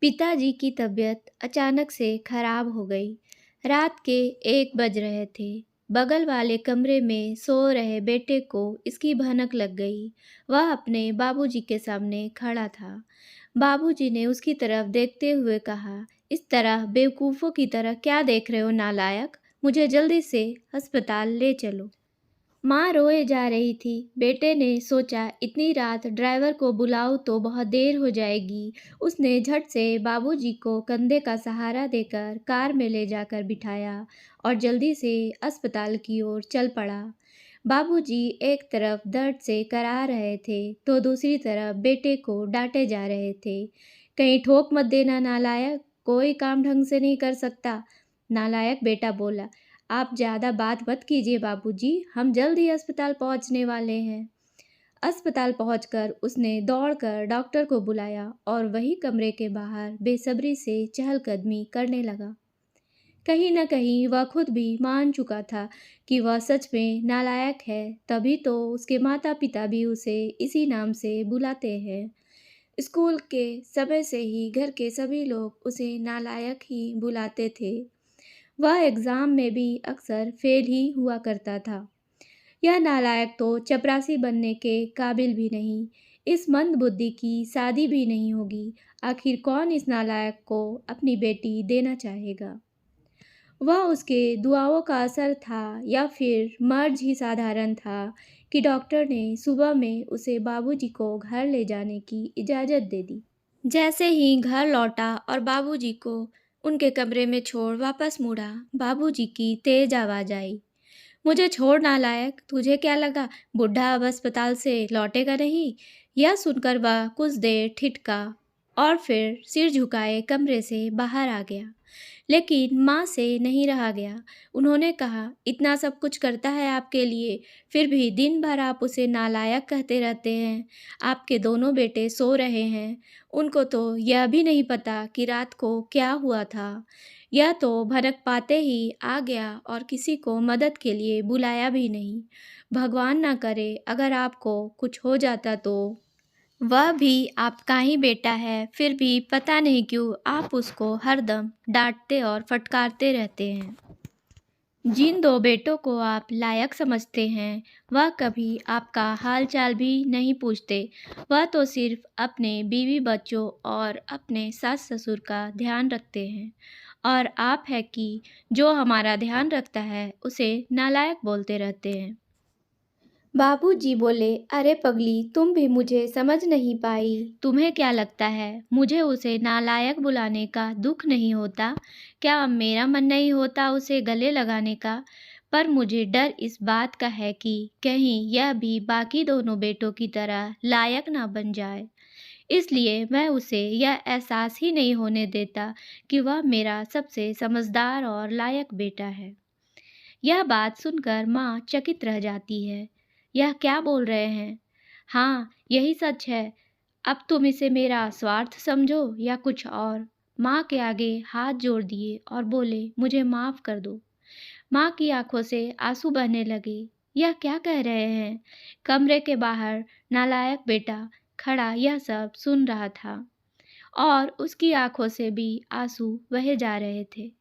पिताजी की तबीयत अचानक से खराब हो गई। रात के 1 बज रहे थे। बगल वाले कमरे में सो रहे बेटे को इसकी भनक लग गई। वह अपने बाबूजी के सामने खड़ा था। बाबूजी ने उसकी तरफ देखते हुए कहा, इस तरह बेवकूफ़ों की तरह क्या देख रहे हो नालायक? मुझे जल्दी से अस्पताल ले चलो। माँ रोए जा रही थी। बेटे ने सोचा इतनी रात ड्राइवर को बुलाऊं तो बहुत देर हो जाएगी। उसने झट से बाबूजी को कंधे का सहारा देकर कार में ले जाकर बिठाया और जल्दी से अस्पताल की ओर चल पड़ा। बाबूजी एक तरफ दर्द से करा रहे थे तो दूसरी तरफ बेटे को डांटे जा रहे थे। कहीं ठोक मत देना नालायक, कोई काम ढंग से नहीं कर सकता। नालायक बेटा बोला, आप ज़्यादा बात मत कीजिए बाबूजी, हम जल्द ही अस्पताल पहुंचने वाले हैं। अस्पताल पहुंचकर उसने दौड़कर डॉक्टर को बुलाया और वही कमरे के बाहर बेसब्री से चहलकदमी करने लगा। कहीं न कहीं वह खुद भी मान चुका था कि वह सच में नालायक है, तभी तो उसके माता-पिता भी उसे इसी नाम से बुलाते हैं। स्कूल के समय से ही घर के सभी लोग उसे नालायक ही बुलाते थे। वह एग्ज़ाम में भी अक्सर फ़ेल ही हुआ करता था। यह नालायक तो चपरासी बनने के काबिल भी नहीं। इस मंदबुद्धि की शादी भी नहीं होगी। आखिर कौन इस नालायक को अपनी बेटी देना चाहेगा? वह उसके दुआओं का असर था या फिर मर्ज़ ही साधारण था कि डॉक्टर ने सुबह में उसे बाबूजी को घर ले जाने की इजाज़त दे दी। जैसे ही घर लौटा और बाबूजी को उनके कमरे में छोड़ वापस मुड़ा, बाबूजी की तेज आवाज़ आई, मुझे छोड़ नालायक, तुझे क्या लगा बुढ़ा अब अस्पताल से लौटेगा नहीं? यह सुनकर वह कुछ देर ठिठका और फिर सिर झुकाए कमरे से बाहर आ गया। लेकिन माँ से नहीं रहा गया। उन्होंने कहा, इतना सब कुछ करता है आपके लिए, फिर भी दिन भर आप उसे नालायक कहते रहते हैं। आपके दोनों बेटे सो रहे हैं, उनको तो यह भी नहीं पता कि रात को क्या हुआ था। यह तो भनक पाते ही आ गया और किसी को मदद के लिए बुलाया भी नहीं। भगवान ना करे अगर आपको कुछ हो जाता तो। वह भी आपका ही बेटा है, फिर भी पता नहीं क्यों आप उसको हरदम डांटते और फटकारते रहते हैं। जिन 2 बेटों को आप लायक समझते हैं, वह कभी आपका हाल-चाल भी नहीं पूछते। वह तो सिर्फ़ अपने बीवी-बच्चों और अपने सास-ससुर का ध्यान रखते हैं। और आप हैं कि जो हमारा ध्यान रखता है, उसे नालायक बोलते रहते हैं। बाबूजी बोले, अरे पगली, तुम भी मुझे समझ नहीं पाई। तुम्हें क्या लगता है मुझे उसे नालायक बुलाने का दुख नहीं होता? क्या अब मेरा मन नहीं होता उसे गले लगाने का? पर मुझे डर इस बात का है कि कहीं यह भी बाकी दोनों बेटों की तरह लायक ना बन जाए। इसलिए मैं उसे यह एहसास ही नहीं होने देता कि वह मेरा सबसे समझदार और लायक बेटा है। यह बात सुनकर माँ चकित रह जाती है। यह क्या बोल रहे हैं? हाँ, यही सच है। अब तुम इसे मेरा स्वार्थ समझो या कुछ और? माँ के आगे हाथ जोड़ दिए और बोले, मुझे माफ़ कर दो। माँ की आंखों से आंसू बहने लगे। यह क्या कह रहे हैं? कमरे के बाहर नालायक बेटा खड़ा यह सब सुन रहा था और उसकी आंखों से भी आंसू बहे जा रहे थे।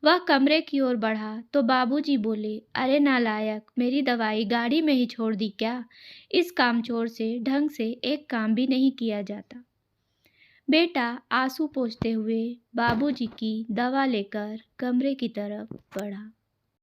वह कमरे की ओर बढ़ा तो बाबूजी बोले, अरे नालायक, मेरी दवाई गाड़ी में ही छोड़ दी क्या? इस कामचोर से ढंग से एक काम भी नहीं किया जाता। बेटा आंसू पोंछते हुए बाबूजी की दवा लेकर कमरे की तरफ बढ़ा।